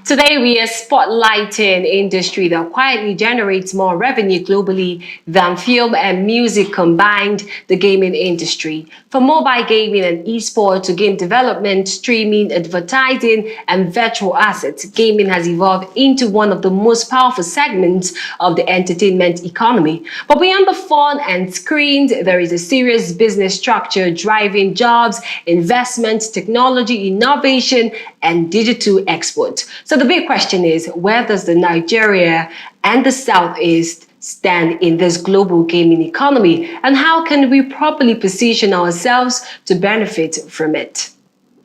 Today, we are spotlighting industry that quietly generates more revenue globally than film and music combined, the gaming industry. From mobile gaming and esports to game development, streaming, advertising, and virtual assets, gaming has evolved into one of the most powerful segments of the entertainment economy. But beyond the fun and screens, there is a serious business structure driving jobs, investment, technology, innovation, and digital export. So the big question is, where does the Nigeria and the Southeast stand in this global gaming economy, and how can we properly position ourselves to benefit from it?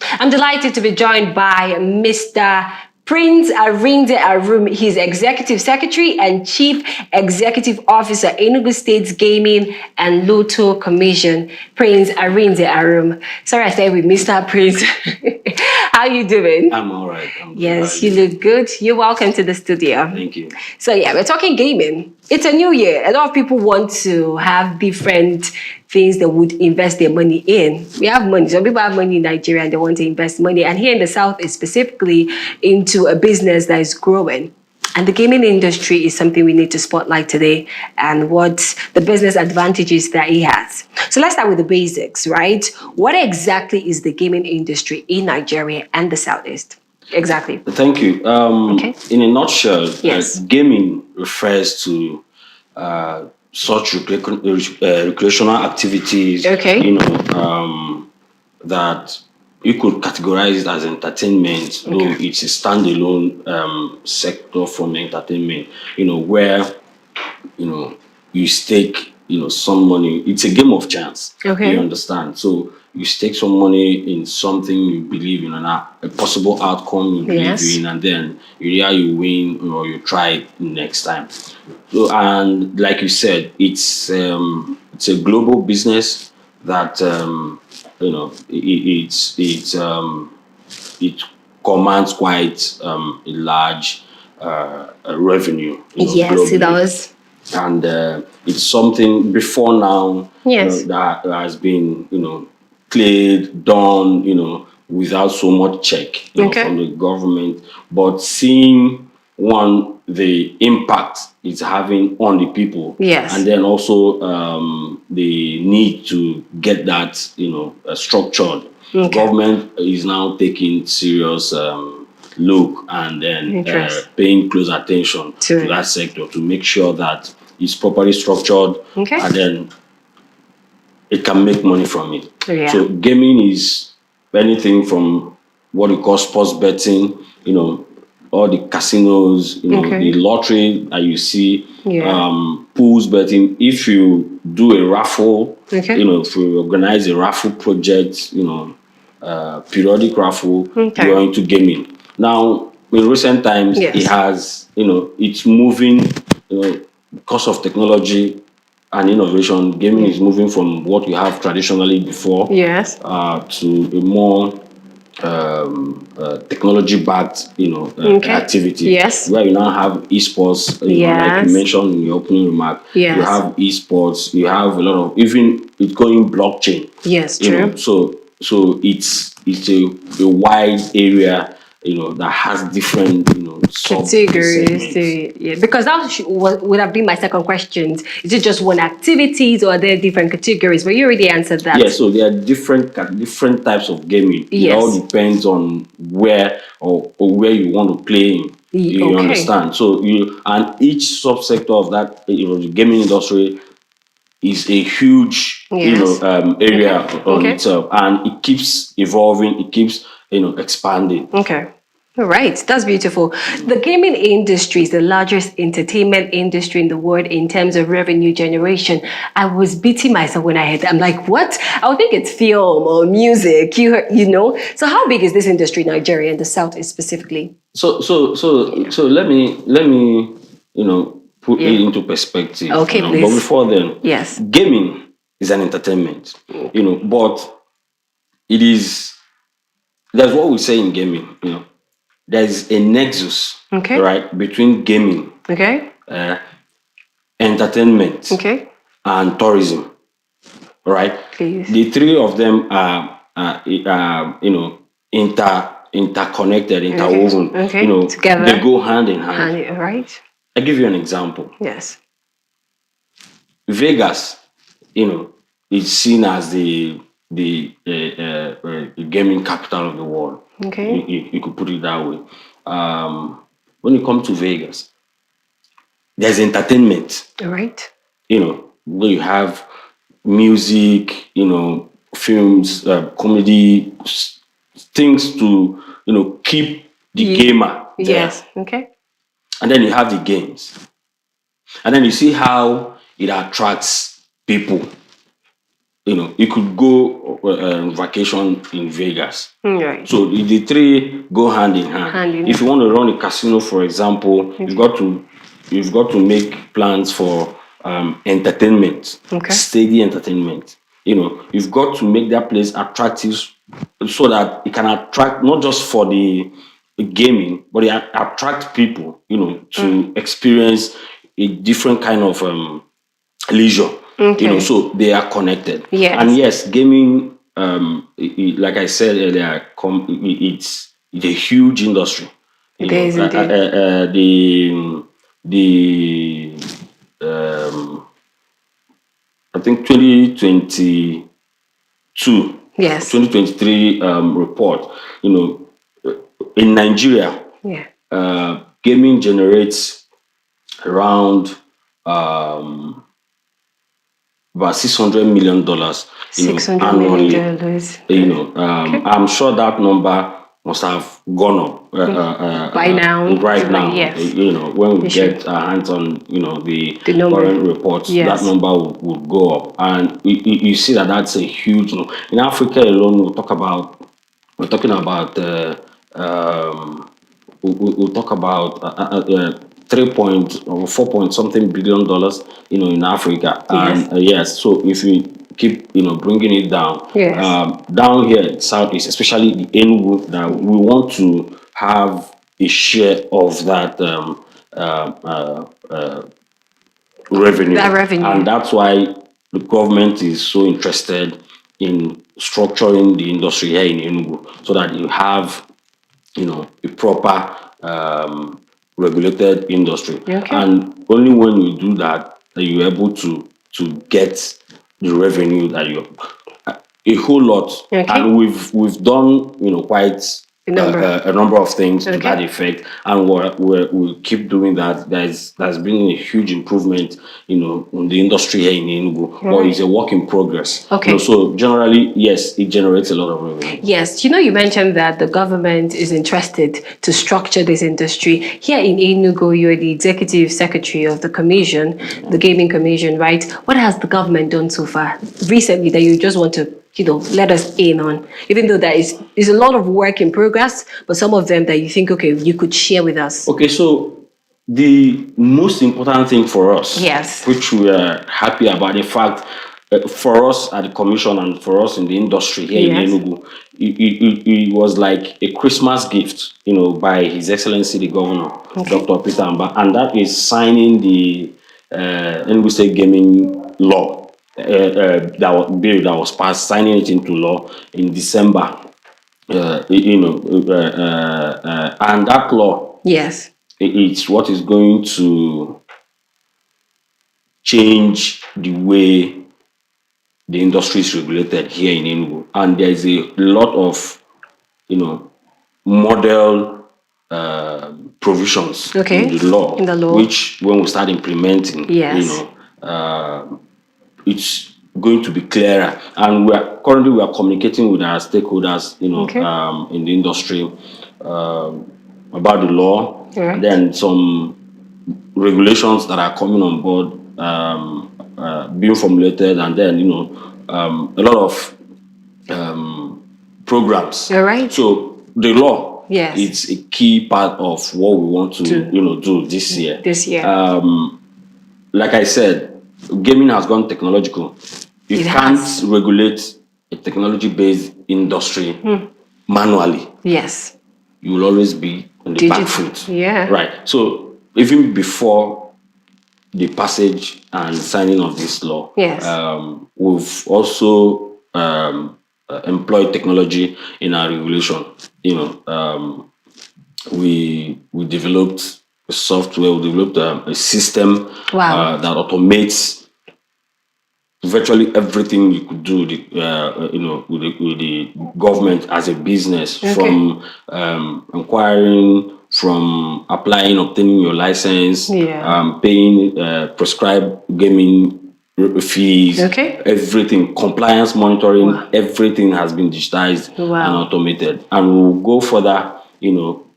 I'm delighted to be joined by Mr. Prince Arinde Arum. He's Executive Secretary and Chief Executive Officer, Enugu State's Gaming and Lotto Commission. Prince Arinde Arum. Sorry, I said with Mr. Prince. How you doing? I'm all right. Yes, you look good. You're welcome to the studio. Thank you. So yeah, we're talking gaming. It's a new year. A lot of people want to have different things they would invest their money in. We have money. Some people have money in Nigeria and they want to invest money. And here in the South is specifically into a business that is growing. And the gaming industry is something we need to spotlight today and what the business advantages that it has. So let's start with the basics, right? What exactly is the gaming industry in Nigeria and the Southeast? Exactly. Thank you. Okay. In a nutshell, Yes. gaming refers to such recreational activities, Okay. that you could categorize it as entertainment, though Okay. it's a standalone sector from entertainment, where, you stake, some money. It's a game of chance. Okay. You understand? So you stake some money in something you believe in, a possible outcome you believe Yes. in, and then you win or you try it next time. So, and like you said, it's a global business that it commands quite a large revenue. Yes, it globally. does. And it's something before now, Yes. that has been, played, done, without so much check, Okay. from the government. But seeing the impact it's having on the people, Yes. and then also the need to get that, structured. Okay. Government is now taking serious look and then Interest. paying close attention To to it. that sector to make sure that it's properly structured, Okay. and then it can make money from it. Yeah. So gaming is anything from what we call sports betting, all the casinos, Okay. the lottery that you see, Yeah. pools betting. If you do a raffle, Okay. if you organize a raffle project, periodic raffle, Okay. you're into gaming. Now, in recent times, Yes. it has, it's moving, because of technology and innovation. Gaming is moving from what we have traditionally before, Yes. to a more technology-backed, Okay. activity. Yes. Where you now have esports, like Yes. you mentioned in your opening remark. Yes. You have esports. You have a lot of, even it's going blockchain. Yes, You know, true. so it's a wide area, that has different, Categories. segments. Yeah, because that would have been my second question. Is it just one activities or are there different categories? But you already answered that. Yeah, so there are different types of gaming. It Yes. all depends on where or where you want to play in. You Okay. understand? So and each subsector of that, the gaming industry is a huge, Yes. area Okay. on Okay. itself, and it keeps evolving. It keeps, expanding. Okay. All right, that's beautiful. The gaming industry is the largest entertainment industry in the world in terms of revenue generation. I was beating myself when I heard that. I'm like, what? I would think it's film or music. So how big is this industry in Nigeria and the South specifically? So let me put Yeah. it into perspective. Okay, But please. before then, Yes. gaming is an entertainment. But it is, that's what we say in gaming. There's a nexus, Okay. right, between gaming, Okay. entertainment, Okay. and tourism, right? Please. The three of them are, interconnected, Okay. interwoven. Okay. They Together. go hand in hand. Right. I give you an example. Yes. Vegas, is seen as the gaming capital of the world. Okay. You could put it that way. When you come to Vegas, there's entertainment. Right. Where you have music, films, comedy, things to keep the gamer there, Yes. Okay. and then you have the games, and then you see how it attracts people. You could go vacation in Vegas. Right. So the three go hand in hand. Hand in If you want to run a casino, for example, you've got to make plans for entertainment, Okay. steady entertainment. You've got to make that place attractive so that it can attract not just for the gaming, but it attract people, to experience a different kind of leisure. Okay. So they are connected. And Yes. yes, gaming, like I said earlier, it's a huge industry. It is indeed. The um, I think 2022 or Yes. 2023 report, in Nigeria, Yeah. gaming generates around um, about $600 million, annually. $600. Okay. I'm sure that number must have gone up By now. right now. Yes. When we It should. get our hands on, the The number. current reports, that Yes. number will go up, and you see that that's a huge. In Africa alone, we're talking about we'll talk about 3 point or 4 point something billion dollars, in Africa. Yes. And yes, so if we keep, bringing it down, Yes. down here in Southeast, especially the Enugu, that we want to have a share of that revenue. That revenue. And that's why the government is so interested in structuring the industry here in Enugu, so that you have, a proper regulated industry. Okay. And only when you do that, that you're able to get the revenue that you a whole lot. Okay. And we've done, quite a number of things to that Okay. effect, and we'll keep doing that. There's been a huge improvement, in the industry here in Enugu, but it's a work in progress. Okay. So generally, yes, it generates a lot of revenue. Yes, you mentioned that the government is interested to structure this industry. Here in Enugu, you're the executive secretary of the commission, the gaming commission, right? What has the government done so far recently that you just want to, let us in on? Even though there is a lot of work in progress, but some of them that you think, okay, you could share with us. Okay, so the most important thing for us, Yes. which we are happy about, in fact, for us at the commission and for us in the industry here Yes. in Enugu, it was like a Christmas gift, by His Excellency the Governor, Dr. Peter Amba, and that is signing the Enugu State Gaming Law, bill that was passed, signing it into law in December. And that law, Yes. it's what is going to change the way the industry is regulated here in Enugu. And there is a lot of, model provisions Okay. in the law, In the law. which when we start implementing, Yes. it's going to be clearer. And we are communicating with our stakeholders, Okay. in the industry, about the law. Right. Then some regulations that are coming on board, being formulated, and then, a lot of programs. All right. So the law, Yes. it's a key part of what we want to do this year. This year. Like I said, gaming has gone technological. You It can't has. regulate a technology-based industry manually. Yes. You will always be on the back foot. Yeah. Right. So even before the passage and signing of this law, Yes. we've also employ technology in our regulation. We developed a software, we developed a system Wow. that automates virtually everything you could do with the government as a business, Okay. from inquiring, from applying, obtaining your license, Yeah. paying prescribed gaming fees, Okay. everything, compliance monitoring, Wow. everything has been digitized and Wow. automated. And we'll go further,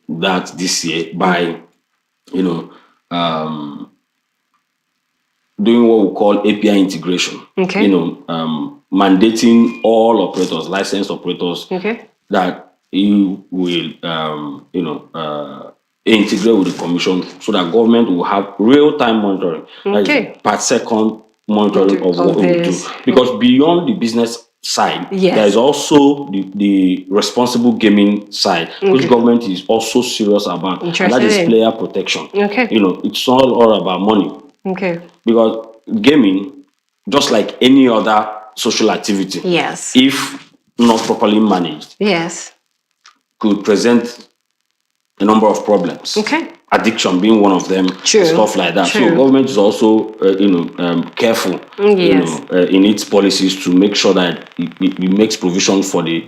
that this year by, you know, doing what we call API integration, Okay. mandating all operators, licensed operators, Okay. that you will, integrate with the commission so that government will have real-time monitoring, that is Okay. per second monitoring of what Of we do. this. Because beyond the business side, there is Yes. also the responsible gaming side, which Okay. government is also serious about, and that Interested is in. player protection. Okay. It's not all about money, Okay. because gaming, just like any other social activity, Yes. if not properly managed, Yes. could present a number of problems. Okay. Addiction being one of them, True. stuff like that. So True. government is also, careful, Yes. in its policies to make sure that it makes provision for the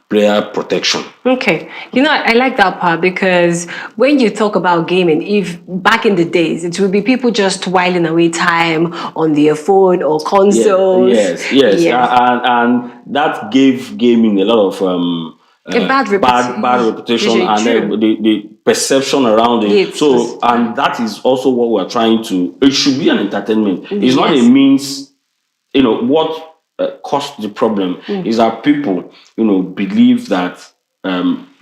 player protection. Okay. I like that part because when you talk about gaming, if back in the days, it would be people just whiling away time on their phone or Yeah, consoles. yes, Yes. and that gave gaming a lot of A bad bad reputation, reputation. and True. the perception around it. It was. So, and that is also what we're trying to. It should be an entertainment. It's not a Yes. means. What caused the problem is that people, believe that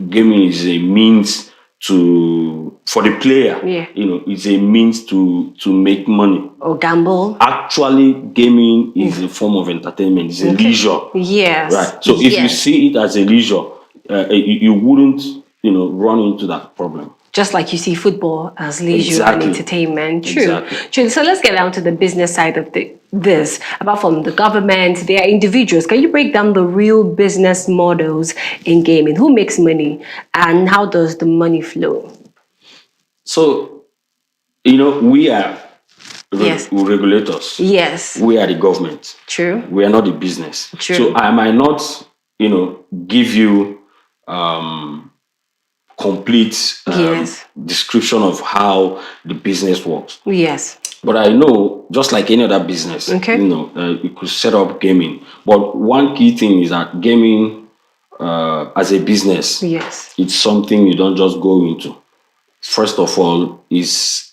gaming is a means to for the player. Yeah. It's a means to make money. Or gamble. Actually, gaming is a form of entertainment. It's a Okay. leisure, Yes. right? So if you Yes. see it as a leisure, you wouldn't, run into that problem. Just like you see football as leisure and Exactly, entertainment. True. exactly. True. So let's get down to the business side of this. Apart from the government, there are individuals. Can you break down the real business models in gaming? Who makes money and how does the money flow? So, we are Yes. regulators. Yes. We are the government. True. We are not the business. So True. I might not, give you um, complete Yes. description of how the business works. Yes. But I know, just like any other business, Okay. you could set up gaming. But one key thing is that gaming, as a business, Yes. it's something you don't just go into. First of all, it's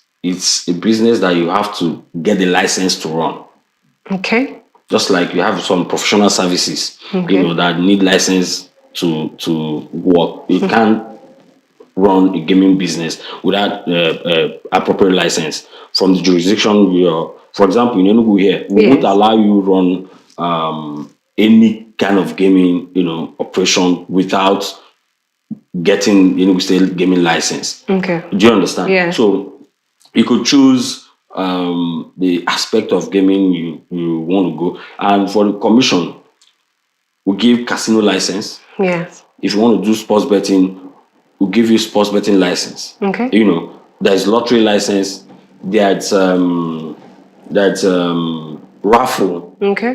a business that you have to get the license to run. Okay. Just like you have some professional services, Okay. that need license to work. You can't run a gaming business without appropriate license from the jurisdiction you're. For example, in Enugu here, we won't Yes. allow you run any kind of gaming, operation without getting Enugu State gaming license. Okay. Do you understand? Yes. So you could choose the aspect of gaming you want to go, and for the commission, we give casino license. Yes. If you want to do sports betting, we'll give you sports betting license. Okay. There's lottery license, there's raffle. Okay.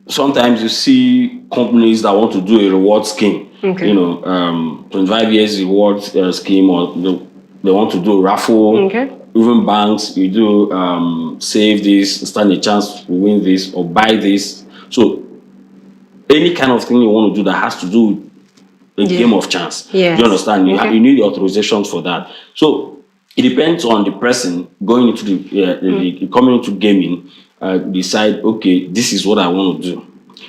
Sometimes you see companies that want to do a reward scheme. Okay. 25 years reward scheme, or they want to do a raffle. Okay. Even banks, you do save this, stand a chance to win this or buy this. So any kind of thing you want to do that has to do with a Yeah. game of chance. Do you Yes. understand? Okay. You need authorizations for that. So it depends on the person going into coming into gaming. Decide, okay, this is what I want to do.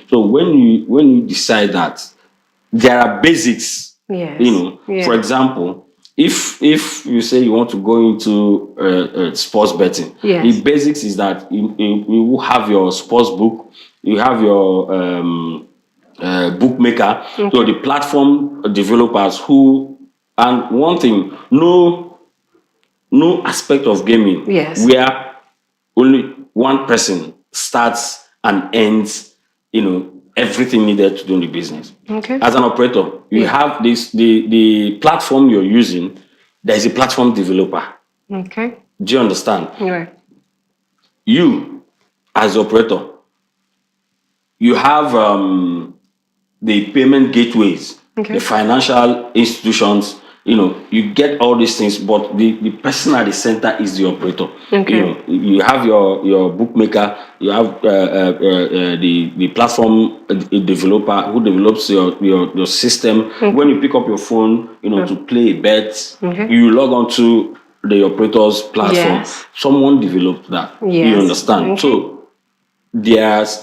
So when you decide that, there are basics. Yes. For Yeah. example, if you say you want to go into sports betting, the Yes. basics is that you will have your sports book, you have your bookmaker, so the platform developers who, and one thing, no aspect of gaming Yes. where only one person starts and ends, everything needed to do in the business. Okay. As an operator, you have this the platform you're using. There is a platform developer. Okay. Do you understand? Right. You, as the operator, you have the payment gateways, Okay. the financial institutions. You get all these things, but the person at the center is the operator. Okay. You have your bookmaker, you have the platform developer who develops your system. When you pick up your phone, to play a bet, Okay. you log on to the operator's platform. Yes. Someone developed that. You Yes. understand? Okay. So there's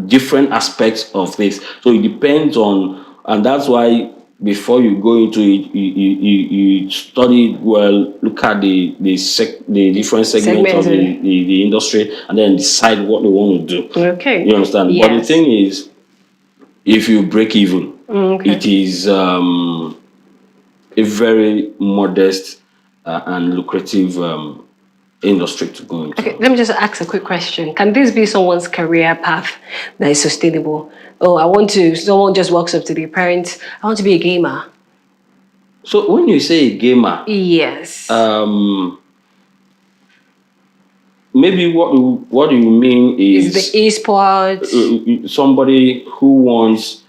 different aspects of this, so it depends on, and that's why before you go into it, you study it well, look at the different segments of Segments. the industry, and then decide what they want to do. Okay. You understand? But the Yes. thing is, if you break even, Okay. it is a very modest and lucrative industry to go into. Okay, let me just ask a quick question. Can this be someone's career path that is sustainable? Oh, someone just walks up to their parents, I want to be a gamer. So when you say a gamer, Yes. maybe what you mean Is the is esports? somebody who wants,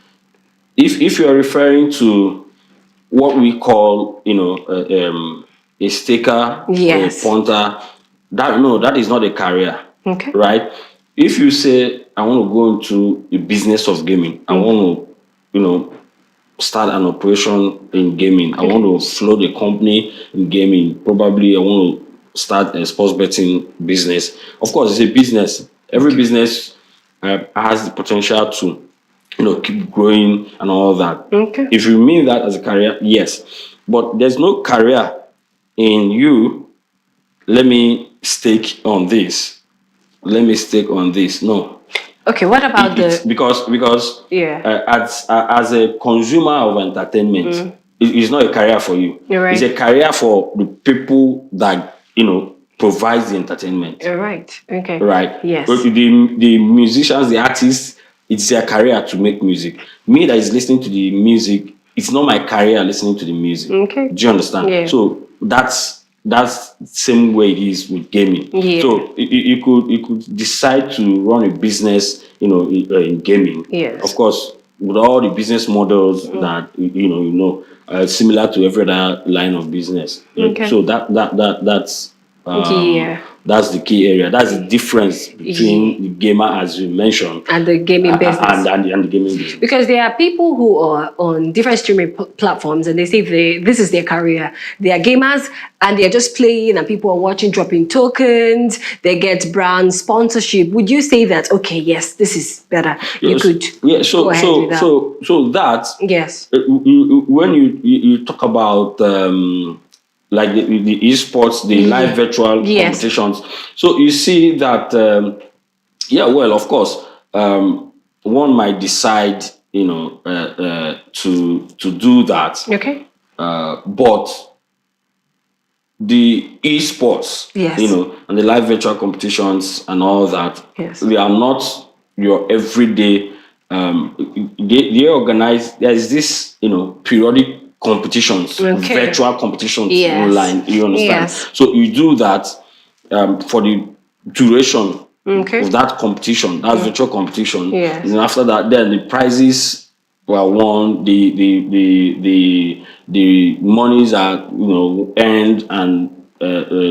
if you're referring to what we call a staker or a Yes. punter, that is not a career. Okay. Right? If you say I want to go into a business of gaming, I want to start an operation in gaming, I want to float a company in gaming, probably I want to start a sports betting business. Of course, it's a business. Every business has the potential to keep growing and all that. Okay. If you mean that as a career, yes, but there's no career in you. Let me stake on this. Let me stake on this. No, Okay, what about it's the because yeah. as a consumer of entertainment, it's not a career for you. You're right. It's a career for the people that provides the entertainment. You're right. Okay. Right? Yes. But the musicians, the artists, it's their career to make music. Me that is listening to the music, it's not my career listening to the music. Okay. Do you understand? Yeah. So that's the same way it is with gaming. Yeah. So you could decide to run a business, in gaming. Yes. Of course, with all the business models that similar to every other line of business. Okay. So that's Yeah. that's the key area. That's the difference between the gamer, as you mentioned, And the gaming business. and the gaming business. Because there are people who are on different streaming platforms and they say this is their career. They are gamers and they're just playing and people are watching, dropping tokens. They get brand sponsorship. Would you say that, okay, yes, this is better? You could go ahead with that. So that, Yes. when you talk about like the esports, the live virtual competitions, so you see that well, of course, one might decide to do that, Okay. but the esports, Yes. and the live virtual competitions and all that, Yes. they are not your everyday. They organize. There is this, periodic competitions, virtual competitions online. You understand? Yes. So you do that for the duration Okay. of that competition, that virtual competition. Yes. And then after that, then the prizes were won, the monies are earned and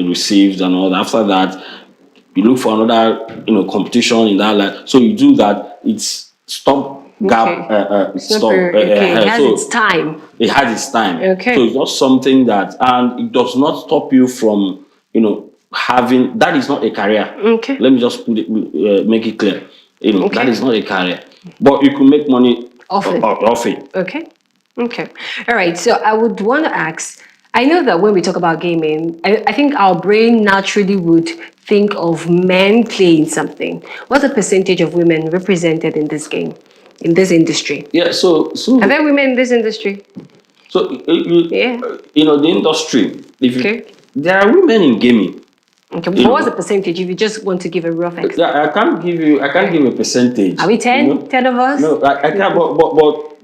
received and all that. After that, you look for another competition in that line. So you do that. It's stop gap. Stop. It has So its time. it has its time. Okay. So it's not something that, and it does not stop you from having. That is not a career. Okay. Let me just make it clear. Okay. That is not a career, but you can make money Off it. off it. Okay. Okay. All right. So I would want to ask, I know that when we talk about gaming, I think our brain naturally would think of men playing something. What's the percentage of women represented in this game, in this industry? Yeah. So Are there women in this industry? So Yeah. the industry. If you, Okay. there are women in gaming. Okay, You what was the know, percentage if you just want to give a rough estimate? yeah, I can't give a percentage. Are we 10? 10 of us? No, I can't. But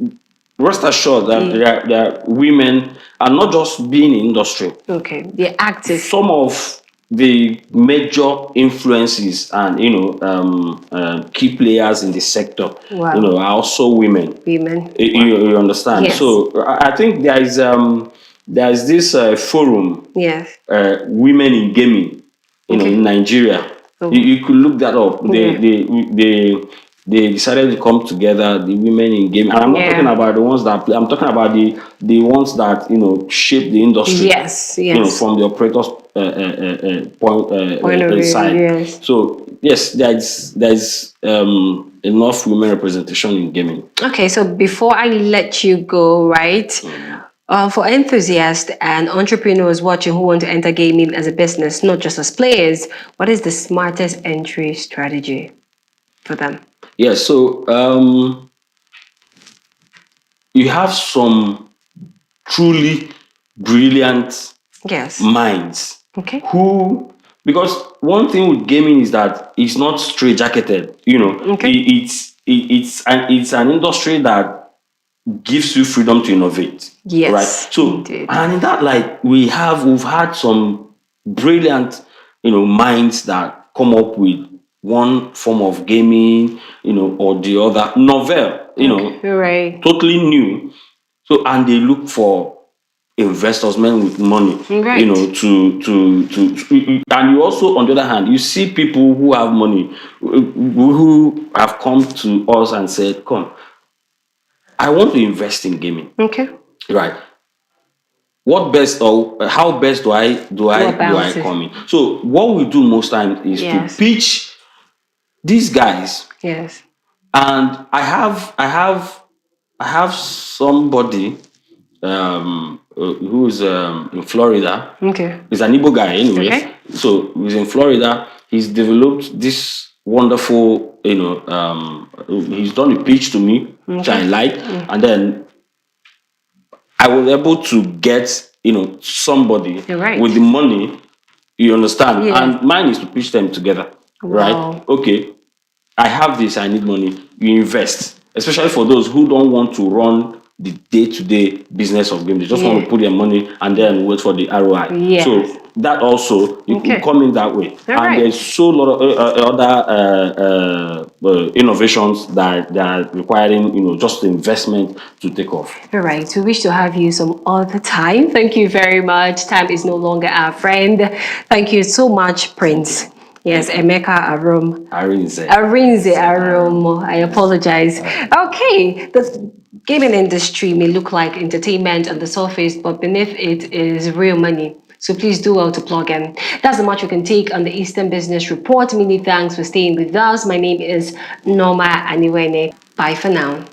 rest assured that there are women are not just being in industry. Okay, they're active. Some of the major influences and key players in the sector, Wow. are also women. Women. You understand? Yes. So I think there is this forum, Yes. women in gaming, Okay. in Nigeria. So, You could look that up. yeah. They decided to come together, the women in gaming, and I'm not talking Yeah. about the ones that play. I'm talking about the ones that shape the industry. Yes. Yes. From the operator's Point of view. side. Yes. So yes, there is enough women representation in gaming. Okay, so before I let you go, right? For enthusiasts and entrepreneurs watching who want to enter gaming as a business, not just as players, what is the smartest entry strategy for them? Yeah, so you have some truly brilliant Yes. minds Okay. who, because one thing with gaming is that it's not straight jacketed. Okay. It's an industry that gives you freedom to innovate, right? Yes, So, indeed. and in that, like, we've had some brilliant minds that come up with one form of gaming, or the other novel, Okay. Right. totally new. So, and they look for investors, men with money, Right. and you also, on the other hand, you see people who have money, who have come to us and said, come, I want to invest in gaming. Okay. Right. What best, or how best Go do I about it. come in? So what we do most times is to Yes. pitch these guys, Yes. and I have somebody who's in Florida. Okay. He's an Igbo guy, anyways. Okay. So he's in Florida. He's developed this wonderful, he's done a pitch to me, which I Okay. like, and then I was able to get, somebody You're right. with the money, you understand? Yeah. And mine is to pitch them together, right? Wow. Okay, I have this, I need money. You invest, especially for those who don't want to run the day-to-day business of game. They just want Yeah. to put their money and then wait for the ROI. Yes. So that also, you could Okay. come in that way. All And right. there's so lot of other innovations that are requiring, just investment to take off. All right. We wish to have you some other time. Thank you very much. Time is no longer our friend. Thank you so much, Prince. Yes, Emeka Arum. Arinze. Arinze Arum. I apologize. Okay. The gaming industry may look like entertainment on the surface, but beneath it is real money. So please do well to plug in. That's the much we can take on the Eastern Business Report. Many thanks for staying with us. My name is Norma Aniwene. Bye for now.